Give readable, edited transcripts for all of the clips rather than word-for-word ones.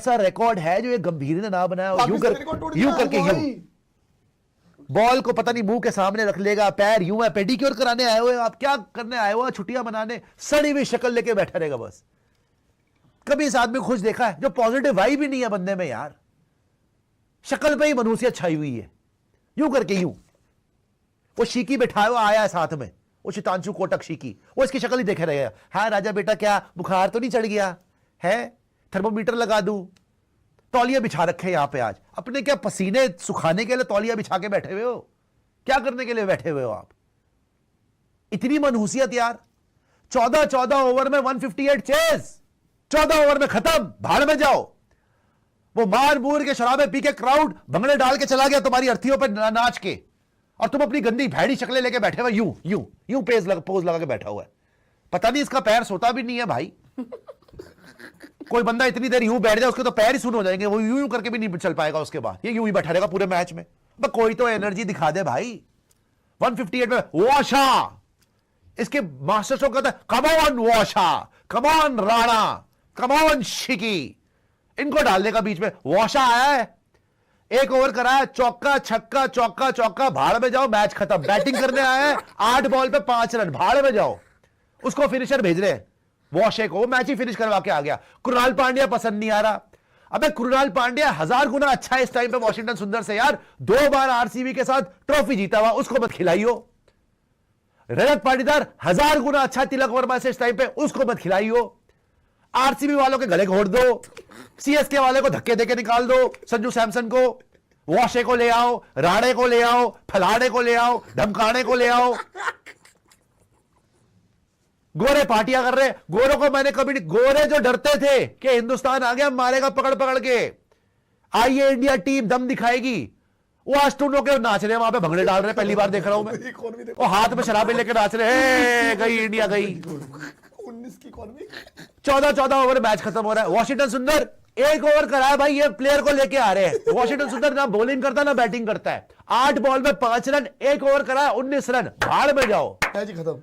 ऐसा रिकॉर्ड है जो ये गंभीर ने ना बनाया, यूं करके यूं बॉल को पता नहीं मुंह के सामने रख लेगा, पैर यूं है, पेडिक्योर कराने आए हुए आप, क्या करने आए हो, छुट्टियां मनाने, सड़ी हुई शक्ल लेके बैठा रहेगा बस। कभी इस आदमी को खुश देखा है? जो पॉजिटिव वाइब भी नहीं है बंदे में यार, शक्ल पे ही मनुष्यत छाई हुई है, यूं करके यूं। वो शीकी बैठा हुआ आया है साथ में, वो शितांशु कोटक शीकी, वो इसकी शक्ल ही देखे रहेगा। हाँ राजा बेटा क्या बुखार तो नहीं चढ़ गया है, थर्मोमीटर लगा दूं, तौलिया बिछा रखे यहां पे आज, अपने क्या पसीने सुखाने के लिए तौलिया बिछा के बैठे हुए हो, क्या करने के लिए बैठे हुए हो आप? इतनी मनहूसियत यार। 14 ओवर में 158 चेज, 14 ओवर में खत्म, भाड़ में जाओ। वो मार मूर के शराबे पी के क्राउड भंगड़े डाल के चला गया तुम्हारी अर्थियों पर नाच के, और तुम अपनी गंदी भैड़ी शक्लें लेके बैठे हुए यूं यूं यूं पोज लगा के बैठा हुआ है। पता नहीं इसका पैर सोता भी नहीं है भाई। कोई बंदा इतनी देर यूं बैठ जाए उसके तो पैर ही सुन हो जाएंगे, वो यूं करके भी नहीं चल पाएगा उसके बाद, ये यूं ही बैठा रहेगा पूरे मैच में। कोई तो एनर्जी दिखा दे भाई। 158 में वॉशा, इसके मास्टर स्ट्रोक कहता है कम ऑन वॉशा, come on Rana, come on शिकी, इनको डालने का बीच में। वॉशा आया है, 1 ओवर कराया, चौका छक्का चौका चौका, भाड़ में जाओ, मैच खत्म। बैटिंग करने आया है, 8 बॉल पे 5 रन, भाड़ में जाओ। उसको फिनिशर भेज रहे हैं वॉशे को, मैच ही फिनिश करवा के आ गया। कृणाल पांड्या पसंद नहीं आ रहा। अबे कृणाल पांड्या 1000 गुना अच्छा है इस टाइम पे वॉशिंगटन सुंदर से यार, 2 बार आरसीबी के साथ ट्रॉफी जीता हुआ, उसको मत खिलाइयो। रजत पाटीदार 1000 गुना अच्छा तिलक वर्मा से इस टाइम पे, उसको मत खिलाइयो। आरसीबी वालों के गले घोट दो, सीएसके वाले को धक्के देके निकाल दो, संजू सैमसन को, वॉशे को ले आओ, राणे को ले आओ, फलाने को ले आओ, धमकाने को ले आओ। गोरे पार्टियां कर रहे, गोरों को मैंने कभी नहीं, गोरे जो डरते थे कि हिंदुस्तान आ गया मारेगा पकड़ पकड़ के, आइए इंडिया टीम दम दिखाएगी, वो आज टूनो के नाच रहे, वहां पे भंगड़े डाल रहे, पहली बार देख रहा हूं मैं। वो हाथ में शराबे लेकर नाच रहे, गई इंडिया गई। 19 की इकॉनमी। 14 ओवर मैच खत्म हो रहा है। वॉशिंगटन सुंदर 1 ओवर कराया भाई, ये प्लेयर को लेके आ रहे हैं। वॉशिंगटन सुंदर ना बॉलिंग करता ना बैटिंग करता है, 8 बॉल में 5 रन, 1 ओवर कराया, 19 रन, भाड़ में जाओ, मैच खत्म।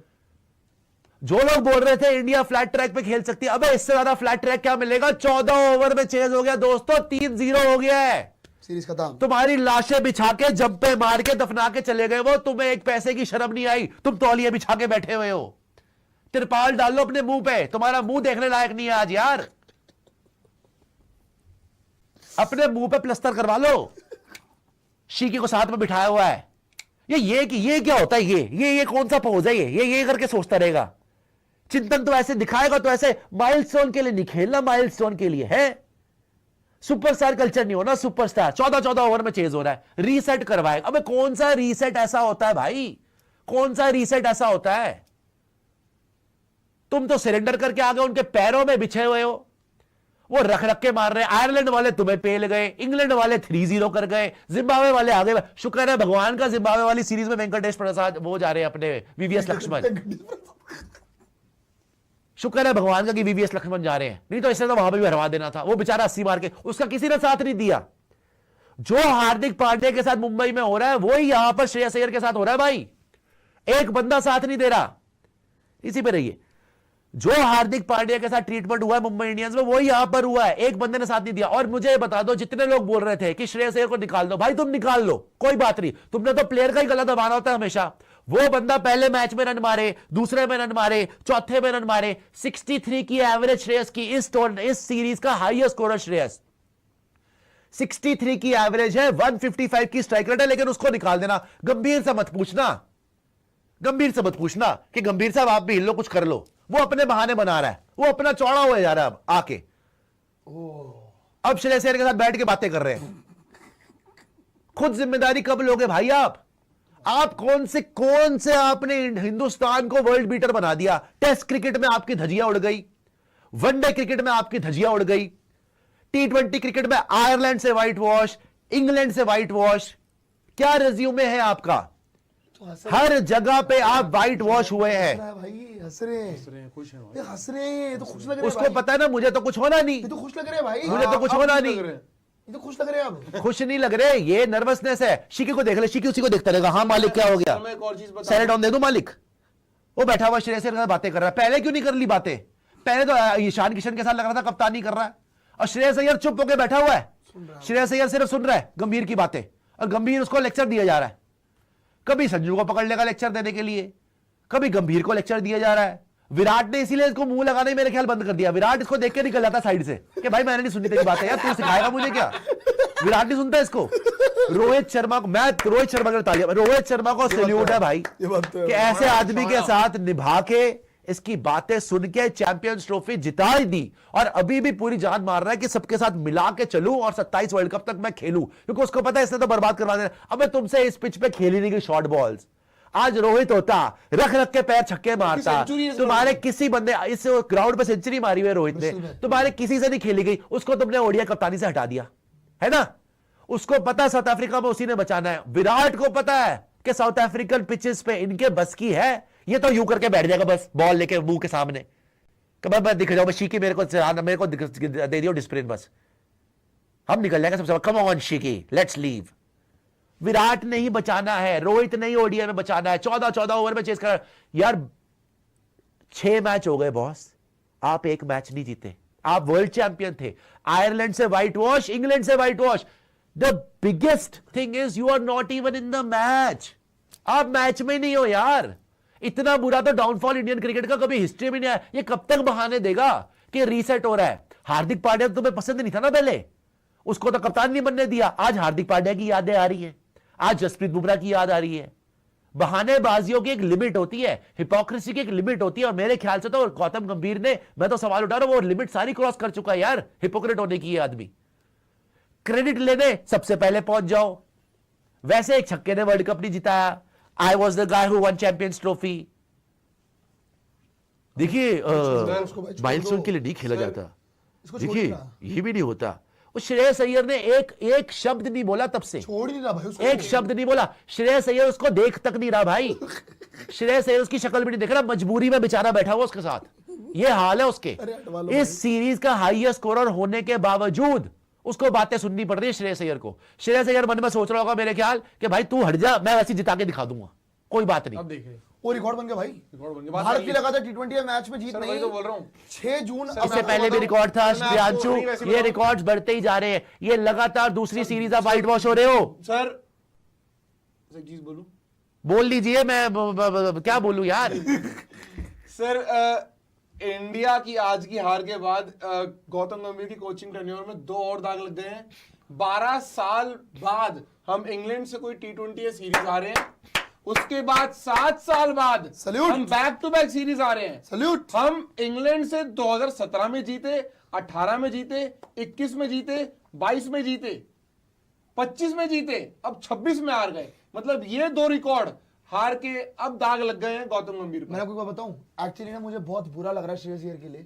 जो लोग बोल रहे थे इंडिया फ्लैट ट्रैक पे खेल सकती है, अबे इससे ज्यादा फ्लैट ट्रैक क्या मिलेगा? 14 ओवर में चेज हो गया दोस्तों, 3-0 हो गया है, सीरीज खत्म। तुम्हारी लाशें बिछा के जब्बे मार के दफना के चले गए वो, तुम्हें एक पैसे की शर्म नहीं आई, तुम तौलिए बिछा के बैठे हुए हो। तिरपाल डाल लो अपने मुंह पे, तुम्हारा मुंह देखने लायक नहीं है आज यार, अपने मुंह पे प्लस्तर करवा लो। शीकी को साथ में बिठाया हुआ है, ये क्या होता है? ये कौन सा पोज है? ये करके सोचता रहेगा। चिंतन तो ऐसे दिखाएगा तो ऐसे माइलस्टोन के लिए नहीं खेलना, माइलस्टोन के लिए है, सुपरस्टार कल्चर नहीं होना सुपरस्टार। 14 ओवर में चेज हो रहा है, रीसेट करवाएगा। अबे कौन सा रीसेट ऐसा होता है भाई, कौन सा रीसेट ऐसा होता है? तुम तो सरेंडर करके आ गए, उनके पैरों में बिछे हुए हो, वो रख रख के मार रहे हैं। आयरलैंड वाले तुम्हें पेल गए, इंग्लैंड वाले 3-0 कर गए, जिम्बाब्वे वाले आ गए। शुक्र है भगवान का, जिम्बाब्वे वाली सीरीज में वेंकटेश प्रसाद वो जा रहे हैं अपने, वीवीएस लक्ष्मण, शुक्र है भगवान का कि वीवीएस लक्ष्मण जा रहे हैं, नहीं तो इससे तो वहां पर भी हरवा देना था। वो बेचारा 80 मार के, उसका किसी ने साथ नहीं दिया। जो हार्दिक पांड्या के साथ मुंबई में हो रहा है वही यहां पर श्रेयस अय्यर के साथ हो रहा है भाई, एक बंदा साथ नहीं दे रहा। इसी पे रहिए, जो हार्दिक पांड्या के साथ ट्रीटमेंट हुआ है मुंबई इंडियंस में वही यहां पर हुआ है, एक बंदे ने साथ नहीं दिया। और मुझे बता दो, जितने लोग बोल रहे थे कि श्रेयस अय्यर को निकाल दो, भाई तुम निकाल लो, कोई बात नहीं, तुमने तो प्लेयर का ही गला दबाना होता है हमेशा। वो बंदा पहले मैच में रन मारे, दूसरे में रन मारे, चौथे में रन मारे, 63 की एवरेज श्रेयस की, इस सीरीज का हाईएस्ट स्कोरर श्रेयस, 63 की एवरेज है, 155 की स्ट्राइक रेट है, लेकिन उसको निकाल देना। गंभीर से मत पूछना, गंभीर से मत पूछना कि गंभीर साहब आप भी हिल लो, कुछ कर लो। वो अपने बहाने बना रहा है, वो अपना चौड़ा हुआ जा रहा है अब आके। अब श्रेयस अय्यर के साथ बैठ के बातें कर रहे हैं। खुद जिम्मेदारी कब लोगे भाई आप कौन से आपने हिंदुस्तान को वर्ल्ड बीटर बना दिया? टेस्ट क्रिकेट में आपकी धजिया उड़ गई, वनडे क्रिकेट में आपकी धजिया उड़ गई, T20 क्रिकेट में आयरलैंड से व्हाइट वॉश, इंग्लैंड से व्हाइट वॉश, क्या रिज्यूमे है आपका? तो हर जगह पे आप व्हाइट वॉश हुए हैं। भाई हंस रहे हैं, खुश हैं भाई, हंस रहे हैं, तो खुश लग रहे हैं। उसको पता है ना, मुझे तो कुछ होना नहीं, ये तो खुश लग रहे हैं भाई, मुझे तो कुछ होना नहीं, ये तो खुश लग रहे हैं आप। खुश नहीं लग रहे, ये नर्वसनेस है। शिकी को देख ले, शिकी उसी को देखता रहेगा, हाँ मालिक क्या हो गया, सैलेड दे दो मालिक। वो बैठा हुआ श्रेयस अय्यर के साथ बातें कर रहा है, पहले क्यों नहीं कर ली बातें? पहले तो ईशान किशन के साथ लग रहा था कप्तानी कर रहा है, और श्रेयस अय्यर चुप होकर बैठा हुआ है। श्रेयस अय्यर सिर्फ सुन रहा है गंभीर की बातें, और गंभीर उसको लेक्चर दिया जा रहा है। कभी संजू को पकड़ लेगा लेक्चर देने के लिए, कभी गंभीर को लेक्चर दिया जा रहा है। विराट ने इसीलिए इसको मुंह लगाने मेरे ख्याल बंद कर दिया। विराट इसको देख के निकल जाता साइड से कि भाई मैंने नहीं सुनी तेरी बात है यार, तू सिखाएगा मुझे क्या। विराट नहीं सुनता इसको। रोहित शर्मा को, मैं रोहित शर्मा के तालियां, रोहित शर्मा को सैल्यूट है भाई कि ऐसे आदमी के साथ निभा के इसकी बातें सुन के चैंपियंस ट्रॉफी जिता ही दी, और अभी भी पूरी जान मार रहा है कि सबके साथ मिला के चलूं और 27 वर्ल्ड कप तक मैं खेलूं, क्योंकि उसको पता है इसने तो बर्बाद करवा देना। अब मैं तुमसे इस पिच पे खेली नहीं गई शॉर्ट बॉल्स। आज रोहित होता रख रख के पैर छक्के मारता, तुम्हारे किसी बंदे, इस ग्राउंड पे सेंचुरी मारी हुई रोहित ने, तुम्हारे किसी से नहीं खेली गई, उसको तुमने ओडिया कप्तानी से हटा दिया है ना। उसको पता है साउथ अफ्रीका में उसी ने बचाना है। विराट को पता है कि साउथ अफ्रीकन पिचेस पे इनके बस की है, ये तो यूं करके बैठ जाएगा बस बॉल लेके मुंह के सामने, कब मैं दिख जाऊं, शीकी मेरे को दे दियो डिस्प्लिन, बस हम निकल जाएंगे सबसे। Come on शीकी, let's leave. Virat नहीं बचाना है, रोहित नहीं ओडीआई में बचाना है। 14 ओवर में चेस कर यार, 6 मैच हो गए बॉस, आप एक मैच नहीं जीते। आप वर्ल्ड चैंपियन थे, आयरलैंड से व्हाइट वॉश, इंग्लैंड से whitewash. The biggest thing is you are not even in the match. आप मैच में नहीं हो यार। इतना बुरा तो डाउनफॉल इंडियन क्रिकेट का कभी हिस्ट्री में नहीं आया। ये कब तक बहाने देगा कि रीसेट हो रहा है। हार्दिक पांड्या तुम्हें पसंद नहीं था ना पहले, उसको तो कप्तान नहीं बनने दिया। आज हार्दिक पांड्या की यादें आ रही है, आज जसप्रीत बुमराह की याद आ रही है। बहानेबाजियों की एक लिमिट होती है, हिपोक्रेसी की एक लिमिट होती है, और मेरे ख्याल से तो गौतम गंभीर ने, मैं तो सवाल उठा रहा हूं, वो लिमिट सारी क्रॉस कर चुका है यार हिपोक्रेट होने की। ये आदमी क्रेडिट लेने सबसे पहले पहुंच जाओ। वैसे एक छक्के ने वर्ल्ड कप नहीं जिताया। I was the guy who one champions trophy. देखिए माइलस्टोन के लिए नहीं खेला जाता, देखिए ये भी नहीं होता। उस श्रेयस अय्यर ने एक शब्द नहीं बोला तब से, छोड़ नहीं रहा भाई उसको, एक शब्द नहीं बोला। श्रेयस अय्यर उसको देख तक नहीं रहा भाई। श्रेयस अय्यर उसकी शक्ल भी नहीं देख रहा, मजबूरी में बेचारा बैठा हुआ उसके साथ। ये हाल है उसके। इस सीरीज का हाईएस्ट स्कोरर होने के बावजूद उसको बातें सुननी पड़ रही है श्रेयस अय्यर को। श्रेयस अय्यर मन में सोच रहा होगा मेरे ख्याल कि भाई तू हट जा, मैं वैसे जिता के दिखा दूंगा, कोई बात नहीं। अब देखिए वो रिकॉर्ड बन गया भाई, रिकॉर्ड बन गया। भारत की लगातार T20 मैच में जीत सर, नहीं। वही तो बोल रहा हूं। 6 जून इससे पहले भी रिकॉर्ड था प्रियांशु, ये रिकॉर्ड्स बढ़ते ही जा रहे हैं। ये लगातार दूसरी सीरीज आप व्हाइट वॉश हो रहे हो। सर एक चीज बोलूं, बोल लीजिए, मैं क्या बोलूं यार। सर इंडिया की आज की हार के बाद गौतम गंभीर की कोचिंग टेन्योर में 2 और दाग लग गए हैं। 12 साल बाद हम इंग्लैंड से कोई T20 सीरीज आ रहे हैं, उसके बाद 7 साल बाद सल्यूट। हम बैक टू बैक सीरीज आ रहे हैं। सल्यूट। हम इंग्लैंड से 2017 में जीते, 18 में जीते, 21 में जीते, 22 में जीते, 25 में जीते, अब 26 में हार गए। मतलब ये 2 रिकॉर्ड हार के अब दाग लग गए हैं गौतम गंभीर को। मैं आपको बात बताऊं, एक्चुअली ना मुझे बहुत बुरा लग रहा है श्रेयस अय्यर के लिए।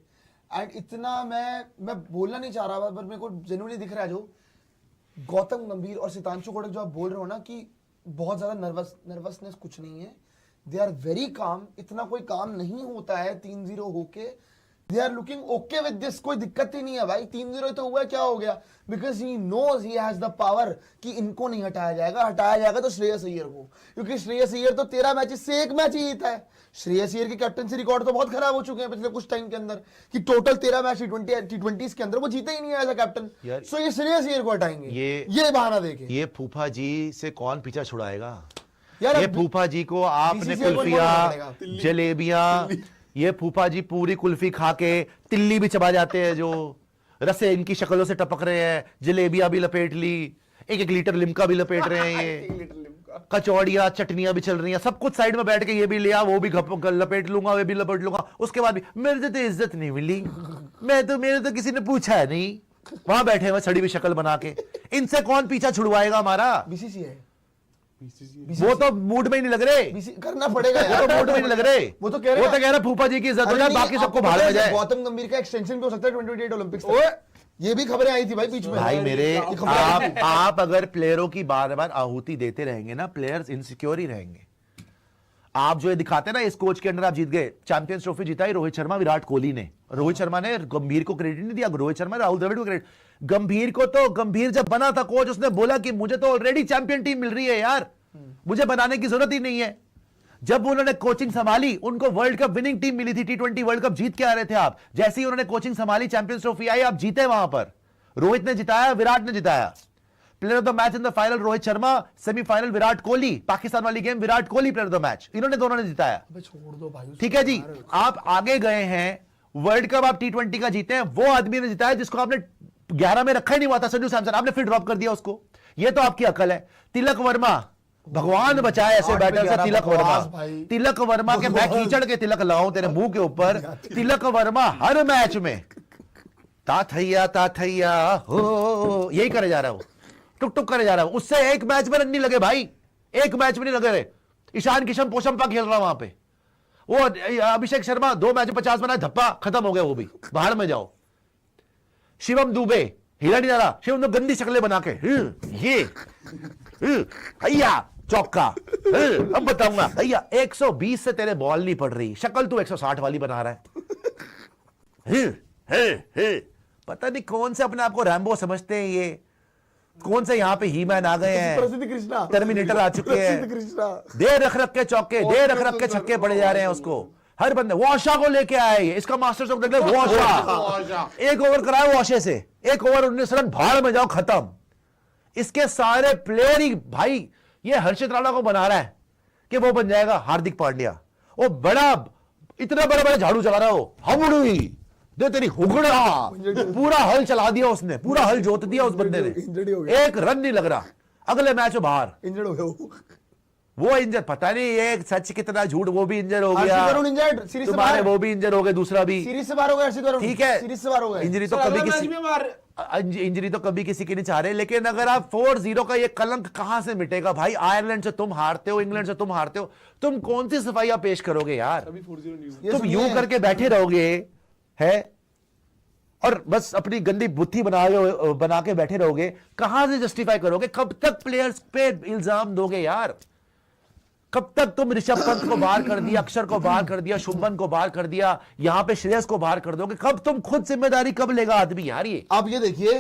एंड इतना मैं बोलना नहीं चाह रहा, पर मेरे को जेन्युइनली दिख रहा है जो गौतम गंभीर और सितांशु कोटक जो आप बोल रहे हो ना कि बहुत ज्यादा नर्वसनेस कुछ नहीं है। They are very calm. इतना कोई काम नहीं होता है 3-0 होके। They are looking okay with this, कोई दिक्कत ही नहीं है भाई। 3-0 तो हुआ, क्या हो गया? Because he knows he has the power कि इनको नहीं हटाया जाएगा। हटाया जाएगा तो श्रेयस अय्यर को, क्योंकि श्रेयस अय्यर तो 13 मैचेस से 1 मैच ही जीता है। श्रेयस अय्यर के कैप्टनसी रिकॉर्ड तो बहुत खराब हो चुके हैं पिछले कुछ टाइम के अंदर, कि टोटल 13 मैच T20 के अंदर वो जीते ही नहीं है एज अ कैप्टन। सो ये श्रेयस अय्यर को हटाएंगे, ये बहाना देके। ये फूफा जी से कौन पीछा छुड़ाएगा यार? ये फूफा जी को आपने कुल्फिया, जलेबियां, ये फूफा जी पूरी कुल्फी खा के तिल्ली भी चबा जाते हैं, जो रसे इनकी शक्लों से टपक रहे हैं। जलेबियां भी लपेट ली, 1-1 लीटर लिमका भी लपेट रहे हैं ये, कचौड़ियां चटनियां भी चल रही हैं, सब कुछ साइड में बैठ के ये भी लिया, वो भी लपेट लूंगा, वो भी लपेट लूंगा। उसके बाद भी मेरे तो इज्जत नहीं मिली, मेरे तो किसी ने पूछा है नहीं। वहां बैठे हुए सड़ी हुई शक्ल बना के। इनसे कौन पीछा छुड़वाएगा हमारा? बीसीसीआई वो तो मूड में ही नहीं लग रहे, करना पड़ेगा वो तो मूड में नहीं लग रहे। वो तो कह रहे हैं फूफा जी की इज्जत हो जाए, बाकी सबको भाड़ में जाए। गौतम गंभीर का एक्सटेंशन भी हो सकता है 2028 ओलंपिक्स तक। ये भी खबरें आई थी भाई बीच में। भाई मेरे आप अगर प्लेयरों की बार बार आहुति देते रहेंगे ना, प्लेयर्स इनसिक्योर ही रहेंगे। आप जो ये दिखाते हैं ना, इस कोच के अंदर आप जीत गए, चैंपियंस ट्रॉफी जीताई रोहित शर्मा, विराट कोहली ने। रोहित शर्मा ने गंभीर को क्रेडिट नहीं दिया, रोहित शर्मा राहुल द्रविड़ को क्रेडिट। गंभीर को तो, गंभीर जब बना था कोच, उसने बोला कि मुझे तो ऑलरेडी चैंपियन टीम मिल रही है यार, मुझे बनाने की जरूरत ही नहीं है। जब उन्होंने कोचिंग संभाली, उनको वर्ल्ड कप विनिंग टीम मिली थी, T20 वर्ल्ड कप जीत के आ रहे थे आप। जैसे ही उन्होंने कोचिंग संभाली, चैंपियंस ट्रॉफी आई, आप जीते वहां पर। रोहित ने जिताया, विराट ने जिताया। Player of the match in the final Rohit Sharma, semifinal Virat Kohli, Pakistan वाली game Virat Kohli player of the match, इन्होंने दोनों ने जिताया। अबे छोड़ दो भाई, ठीक है जी, आप आगे गए हैं, वर्ल्ड कप आप T20 का जीते हैं, वो आदमी ने जिताया जिसको आपने 11 में रखा ही नहीं हुआ था, संजू सैमसन, आपने फिर ड्रॉप कर दिया उसको। ये तो आपकी अकल है। तिलक वर्मा, भगवान बचाए ऐसे बैटर से तिलक वर्मा। तिलक वर्मा के मैं कीचड़ के तिलक लगाऊं तेरे मुंह के ऊपर। तिलक वर्मा हर मैच में ताथैया हो यही करे जा रहा हूं, टुक टुक करे जा रहा हूं। उससे एक मैच में रन नहीं लगे भाई, एक मैच में नहीं लगे रे। ईशान किशन पोशंपा खेल रहा वहां पे, वो अभिषेक शर्मा 2 मैच में 50 बनाए, धप्पा खत्म हो गया, वो भी बाहर में जाओ। शिवम दुबे हिला नहीं जा रहा, शिवम तो गंदी शक्लें बना के ये भैया चौका, अब बताऊंगा भैया 120 से तेरे बॉल नहीं पड़ रही, शक्ल तू 160 वाली बना रहा है। पता नहीं कौन से अपने आप को रैम्बो समझते हैं, ये कौन से यहाँ पे ही मैन आ गए हैं, प्रसिद्ध कृष्णा, टर्मिनेटर आ चुके हैं। दे रख रख के चौके, दे रख रख के छक्के पड़े जा रहे हैं उसको। हर बंदे वॉशा को लेके आए, इसका मास्टर स्ट्रोक देख ले, वॉशा 1 ओवर कराया वॉशे से, 1 ओवर 19 रन, भाड़ में जाओ, खत्म। इसके सारे प्लेयर ही भाई, ये हर्षित राणा को बना रहा है कि वो बन जाएगा हार्दिक पांड्या। वो बड़ा इतना बड़ा बड़ा झाड़ू चला रहा हो, हमड़ी दे तेरी हुगड़ा, पूरा हल चला दिया उसने, पूरा हल जोत दिया उस बंदे ने। 1 रन नहीं लग रहा, अगले मैच में बाहर इंजर्ड हो गया वो इंजर, पता नहीं ये सच कितना झूठ, वो भी इंजर हो गया, तुम्हारे वो भी इंजर हो गए, दूसरा भी सीरीज से बाहर हो गया। ठीक है, सीरीज से बाहर हो गया। इंजरी तो कभी किसी इंजरी तो कभी किसी की नहीं चाह रहे, लेकिन अगर आप 4-0 का ये कलंक कहां से मिटेगा भाई? आयरलैंड से तुम हारते हो, इंग्लैंड से तुम हारते हो, तुम कौन सी सफाइयां पेश करोगे यार? तुम यूं करके बैठे रहोगे है और बस अपनी गंदी बुद्धि बना के बैठे रहोगे, कहां से जस्टिफाई करोगे? कब तक प्लेयर्स पे इल्जाम दोगे यार? कब तक तुम ऋषभ पंत को बाहर कर दिया, अक्षर को बाहर कर दिया, शुभमन को बाहर कर दिया, यहां पे श्रेयस को बाहर कर दोगे? कब तुम खुद जिम्मेदारी कब लेगा आदमी यार? ये आप ये देखिए,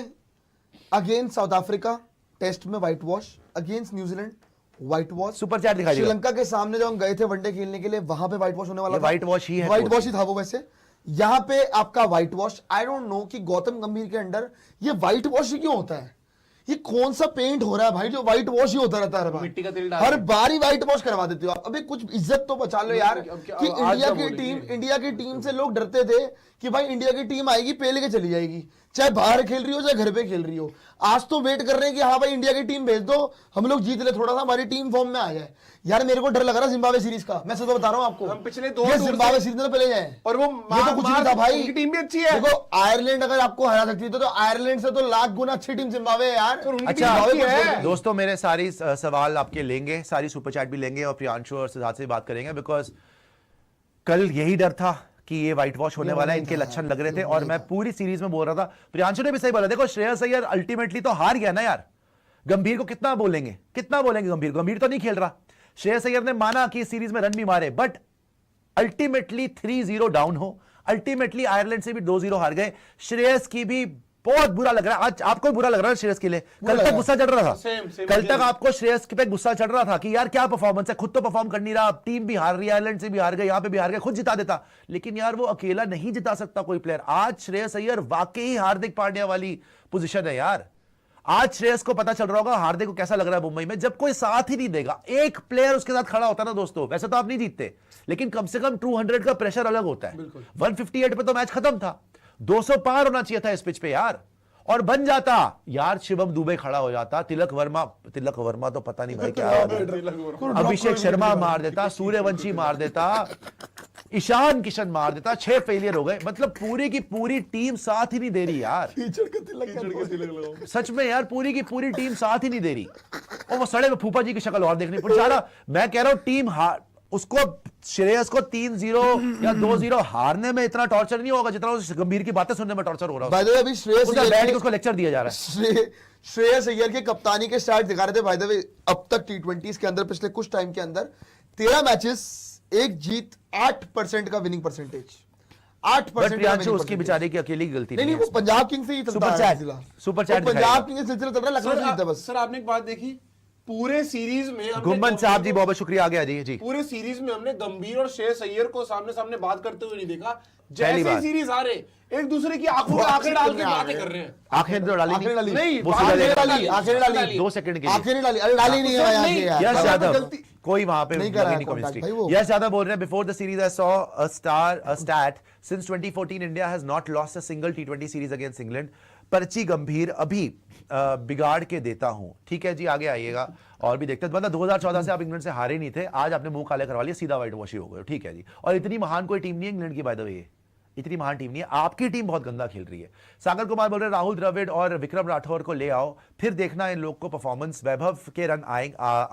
अगेंस्ट साउथ अफ्रीका टेस्ट में white wash, against New Zealand white wash, super chat दिखाई देगा। श्रीलंका के सामने जब हम गए थे वनडे खेलने के लिए, वहां पे व्हाइट वॉश होने वाला था। व्हाइट वॉश ही है, व्हाइट वॉश ही था वो। वैसे यहां पे आपका white wash, I don't know कि गौतम गंभीर के अंडर ये व्हाइट वॉश ही क्यों होता है? ये कौन सा पेंट हो रहा है भाई जो व्हाइट वॉश ही होता रहता है? मिट्टी का तेल डाल हर बार ही व्हाइट वॉश करवा देते हो आप। अबे कुछ इज्जत तो बचा लो यार, कि इंडिया की टीम से लोग डरते थे कि भाई इंडिया की टीम आएगी पे लेके चली जाएगी, चाहे बाहर खेल रही हो चाहे घर पे खेल रही हो। आज तो वेट कर रहे हैं कि हाँ भाई इंडिया की टीम भेज दो, हम लोग जीत ले, थोड़ा सा हमारी टीम फॉर्म में आ जाए। यार मेरे को डर लग रहा है जिम्बाब्वे सीरीज का, मैं सच तो बता रहा हूं आपको। हम पिछले 2 जिम्बाब्वे सीरीज में तो पहले जाए और वो ये तो कुछ नहीं था भाई। उनकी टीम भी अच्छी है। देखो आयरलैंड अगर आपको हरा सकती है तो आयरलैंड से तो लाख गुना अच्छी टीम जिम्बाब्वे है यार। अच्छा दोस्तों, मेरे सारी सवाल आपके लेंगे, सारी सुपर चैट भी लेंगे और प्रियांशु और सिद्धार्थ से बात करेंगे, बिकॉज कल यही डर था कि ये व्हाइट वॉश होने वाला है, इनके लक्षण लग रहे थे और मैं पूरी सीरीज में बोल रहा था। प्रियांशु ने भी सही बोला, देखो श्रेयस अय्यर अल्टीमेटली तो हार गया ना यार। गंभीर को कितना बोलेंगे गंभीर तो नहीं खेल रहा। श्रेयस अय्यर ने माना कि सीरीज में रन भी मारे, बट अल्टीमेटली 3-0 डाउन हो, अल्टीमेटली आयरलैंड से भी 2-0 हार गए। श्रेयस की भी बहुत बुरा लग रहा है। आज आपको बुरा लग रहा है श्रेयस के लिए? कल तक गुस्सा चढ़ रहा था, कल तक आपको श्रेयस पे गुस्सा चढ़ रहा था कि यार क्या परफॉर्मेंस है, खुद तो परफॉर्म कर नहीं रहा, टीम भी हार रही है, आयरलैंड से भी हार गए, यहां पे भी हार गए, खुद जिता देता। लेकिन यार वो अकेला नहीं जिता सकता कोई प्लेयर। आज श्रेयस अय्यर वाकई हार्दिक पांड्या वाली पोजीशन है यार। आज श्रेयस को पता चल रहा होगा हार्दिक को कैसा लग रहा है मुंबई में, जब कोई साथ ही नहीं देगा, एक प्लेयर उसके साथ खड़ा होता ना दोस्तों। वैसे तो आप नहीं जीतते, लेकिन कम से कम 200 का प्रेशर अलग होता है। 158 पे तो मैच खत्म था, 200 पार होना चाहिए था इस पिच पे यार, और बन जाता यार। शिवम दुबे खड़ा हो जाता, तिलक वर्मा तो पता नहीं भाई क्या अभिषेक शर्मा मार देता, सूर्यवंशी मार देता, ईशान किशन मार देता, 6 फेलियर हो गए। मतलब पूरी की पूरी टीम साथ ही नहीं दे रही यार, सच में यार, पूरी की पूरी टीम साथ ही नहीं दे रही। और वो सड़े में फूफा जी की शक्ल और देखनी पड़ जा रहा। मैं कह रहा हूं टीम उसको श्रेयस को 3-0 या 2-0 हारने में इतना टॉर्चर नहीं होगा जितना उस गंभीर की बातें सुनने में टॉर्चर हो रहा है। अभी श्रेयस उसको लेक्चर दिया जा रहा है। श्रेयस अय्यर के कप्तानी के स्टार्ट दिखा रहे थे बाय द वे। अब तक T20s के अंदर पिछले कुछ टाइम के अंदर 13 मैचेस, 1 जीत, 8% का विनिंग परसेंटेज। 8% उसकी बेचारे की अकेली गलती नहीं, वो पंजाब किंग्स से ही चलता है। सुपर चैट पंजाब किंग्स सिलसिला चल रहा है, लखनऊ जीतता है बस। सर आपने एक बात देखी, पूरे सीरीज में गुम्मन साहब जी बहुत शुक्रिया आ गया जी। पूरे सीरीज में हमने गंभीर और श्रेयस अय्यर को सामने सामने बात करते हुए नहीं देखा। जैसे बात। सीरीज हारे एक दूसरे की आंखों में आंखें डाल के बातें कर रहे हैं। आंखें तो डाली आंखें डाली। नहीं, वो बात सीधा नहीं देखा। डाली, आंखें नहीं डाली। 2 सेकंड के लिए। आंखें नहीं डाली, अरे डाली नहीं है भाई नहीं, आंखें यार। यस यादव गलती- कोई वहां पे नहीं कर रहा है नहीं contact chemistry। भाई वो। यस यादव बोल रहे हैं before the series I saw a stat since 2014 India has not lost a single T20 series against England। पर्ची गंभीर अभी बिगाड़ के देता हूं। ठीक है जी, आगे आइएगा और भी देखते हैं। मतलब 2014 से आप इंग्लैंड से हारे नहीं थे, आज आपने मुंह काले करवा लिया, सीधा व्हाइट वॉश हो गए। ठीक है जी, और इतनी महान कोई टीम नहीं है इंग्लैंड की, बाय द वे इतनी महान टीम नहीं है, आपकी टीम बहुत गंदा खेल रही है। सागर कुमार बोल रहे हैं राहुल द्रविड़ और विक्रम राठौर को ले आओ, फिर देखना इन लोग को परफॉर्मेंस। वैभव के रन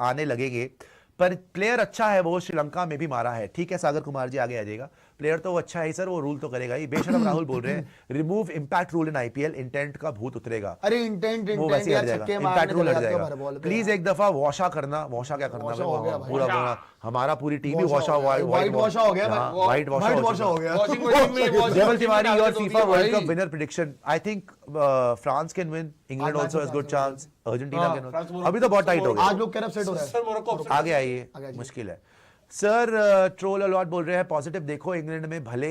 आने लगेंगे, पर प्लेयर अच्छा है, वो श्रीलंका में भी मारा है। ठीक है सागर कुमार जी, आगे आ जाएगा। प्लेयर तो वो अच्छा है सर, वो रूल तो करेगा ही। बेशरम राहुल बोल रहे हैं remove impact rule in IPL, intent का भूत उतरेगा। अरे इंटेंट वो वैसे ही यार, हट जाएगा, छक्के इंपैक्ट मारने रूल हट लगा जाएगा। तो बॉल पे प्लीज एक दफा वॉशा करना। वॉशा क्या करना वॉशा हो गया भाई। पूरा पूरा हमारा पूरी टीम ही वॉशा व्हाइट वॉशा हो गया भाई। व्हाइट व्हाइट वॉशा हो गया। वॉशिंग मशीन में Jebel Tiwari, your होती FIFA है World भाई। Cup winner prediction. I think France can win. England आज also has good chance. Argentina हाँ, can फ्रांस win. मोरक्को- अभी तो बहुत टाइट हो गया। आज लोग कह रहे अपसेट हो रहा है। सर मोरक्को upset आगे आइए, आगे आइए। मुश्किल है सर। ट्रोल अलॉट बोल रहे हैं पॉजिटिव देखो, इंग्लैंड में भले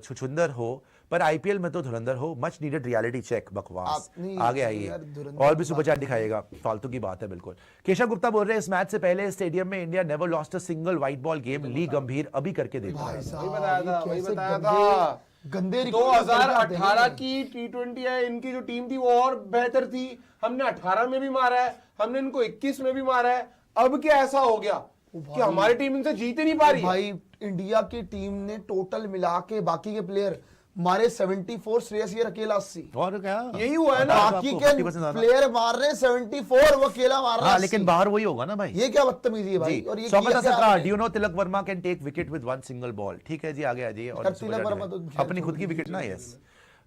छुछुंदर हो पर आईपीएल में तो धुरंधर हो। Much needed reality check. बकवास। आप नहीं, आगे आइए यार, धुरंधर और भी की सुपर बात चैट दिखाएगा, फालतू की बात है बिल्कुल। केशव गुप्ता बोल रहे हैं इस मैच से पहले स्टेडियम में India never lost a single white ball game. ली गंभीर अभी करके देखा भाई है। साहब, वही बताया था, ये वही कैसे बताया गंदे- था। गंदे रिकॉर्ड करके आते हैं। 2018 की T20 है, इनकी जो टीम थी वो और बेहतर थी। हमने 18 में भी मारा है, हमने इनको 21 में भी मारा है। अब क्या ऐसा हो गया कि हमारी टीम इनसे जीत ही नहीं पा रही है? भाई इंडिया की टीम ने टोटल मिला के बाकी के प्लेयर मारे 74, श्रेयस अय्यर अकेला 80। और क्या यही हुआ है ना। बाकी आपको के 50% ज्यादा। प्लेयर मार रहे हैं 74, वो अकेला मार रहा है हाँ 80। लेकिन बाहर वही होगा ना भाई। ये क्या बदतमीजी है भाई। जी, और ये स्वागत है किया सरकार। आपने? Do you know Tilak Varma can take wicket with one single ball. ठीक है जी, आगे आ जाइए। और यार, सुपर तिलक चैट वर्मा दिखाएं। तो अपनी खुद की विकेट ना। यस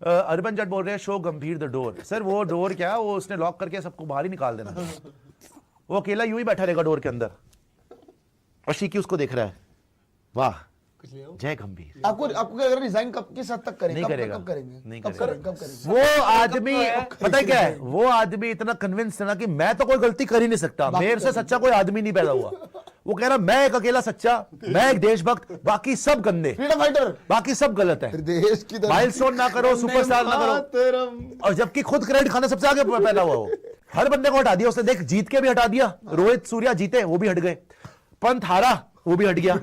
अर्बन जट बोल रहे हैं शो गंभीर द डोर। सर वो डोर क्या, वो उसने लॉक करके सबको बाहर ही निकाल देना। वो अकेला यूं ही बैठा रहेगा डोर के अंदर और शीकी उसको देख रहा है। वाह जय गंभीर। आपको अगर रिजाइन कब किस हद तक करेंगे? नहीं करेगा, कब करेंगे? नहीं कब करेगा। कब करेंगे? वो आदमी पता है क्या है, वो आदमी इतना कन्विंस था ना कि मैं तो कोई गलती कर ही नहीं सकता, मेरे से सच्चा कोई आदमी नहीं पैदा हुआ। वो कह रहा मैं एक अकेला सच्चा, मैं एक देशभक्त, बाकी सब गंदे, फ्रीडम फाइटर, बाकी सब गलत है। देश की माइलस्टोन ना करो, सुपरस्टार ना करो, और जबकि खुद क्रेडिट खाना सबसे आगे पैदा हुआ। वो हर बंदे को हटा दिया उसने। देख जीत के भी हटा दिया, रोहित सूर्या जीते वो भी हट गए, पंत हारा वो भी हट गया,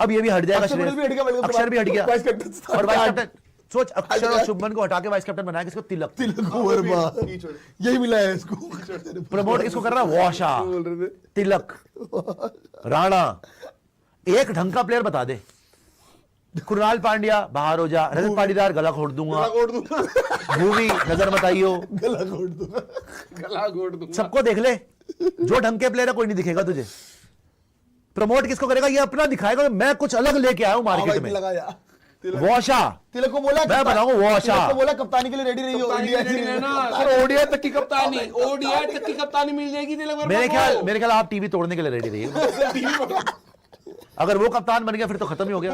अब ये भी हट जाएगा। अक्षर भी हट गया, अक्षर भी हट गया, वाइस कैप्टन और वाइस कैप्टन सोच, अक्षर और शुभमन को हटा के वाइस कैप्टन बनाया किसको? तिलक। तिलक वर्मा, यही मिला है इसको। प्रमोट किसको कर रहा है? वॉशा, तिलक, राणा। एक ढंग का प्लेयर बता दे। कृणाल पांड्या बाहर हो जा, रजत पाटीदार गला घोट दूंगा, भूवी नजर मत आइयो, गला घोट दूंगा, गला घोट दूंगा। सबको देख ले। जो ढंग के प्लेयर है कोई नहीं दिखेगा तुझे। प्रमोट किसको करेगा? ये अपना दिखाएगा मैं कुछ अलग लेके आया हूं मार्केट में। लगाया वॉशा तिलक को बोला, मैं बनाऊंगा वॉशा। तिलक को बोला कप्तानी के लिए रेडी रही हो। कप्तानी इंडिया रेडी की रहना। सर ओडीआई तक की कप्तानी, ओडीआई तक की कप्तानी मिल जाएगी तिलक वर्मा को। मेरे ख्याल आप टीवी तोड़ने के लिए रेडी रहिए। अगर वो कप्तान बन गया फिर तो खत्म ही हो गया।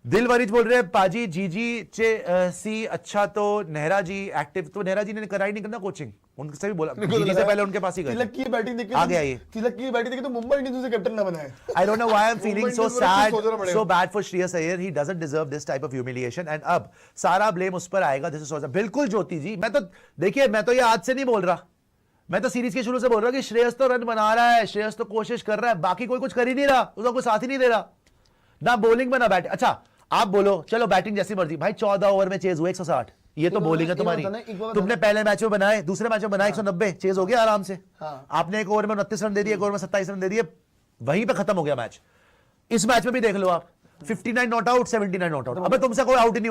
दिल वरीज बोल रहे हैं पाजी जीजी सी अच्छा तो नेहरा जी एक्टिव, तो नेहरा जी ने कराई नहीं करना कोचिंग, उनसे भी बोला जीजी से पहले उनके पास ही गए। तिलक की बैटिंग देख के आगे आइए। तिलक की बैटिंग देख के तो मुंबई इंडियंस से कैप्टन ना बनाए। I don't know why I'm feeling so Indians वाला sad, कुछ सोचना पड़ेगा। so bad for Shreyas Iyer. He doesn't deserve this type of humiliation. And अब सारा ब्लेम उस पर आएगा। This is so sad. बिल्कुल ज्योति जी, मैं तो देखिए मैं तो ये आज से नहीं बोल रहा, मैं तो सीरीज के शुरू से बोल रहा हूँ कि श्रेयस तो रन बना रहा है, श्रेयस तो कोशिश कर रहा है, बाकी कोई कुछ कर ही नहीं रहा, उसका कोई साथ ही नहीं दे रहा, ना बॉलिंग में ना बैटिंग। अच्छा आप बोलो चलो बैटिंग जैसी मर्जी, भाई 14 ओवर में चेज हुए 160, ये तो बॉलिंग है तुम्हारी। तुमने पहले मैच में बनाए, दूसरे मैच में बनाए 190, चेज हो गया आराम से। हाँ। आपने एक ओवर में 29 रन दे दिए, एक ओवर में 27 रन दे दिए, वहीं पे खत्म हो गया मैच। इस मैच में भी देख लो आप, 59 नॉट आउट, 79 नॉट आउट। अबे तुमसे कोई आउट ही नहीं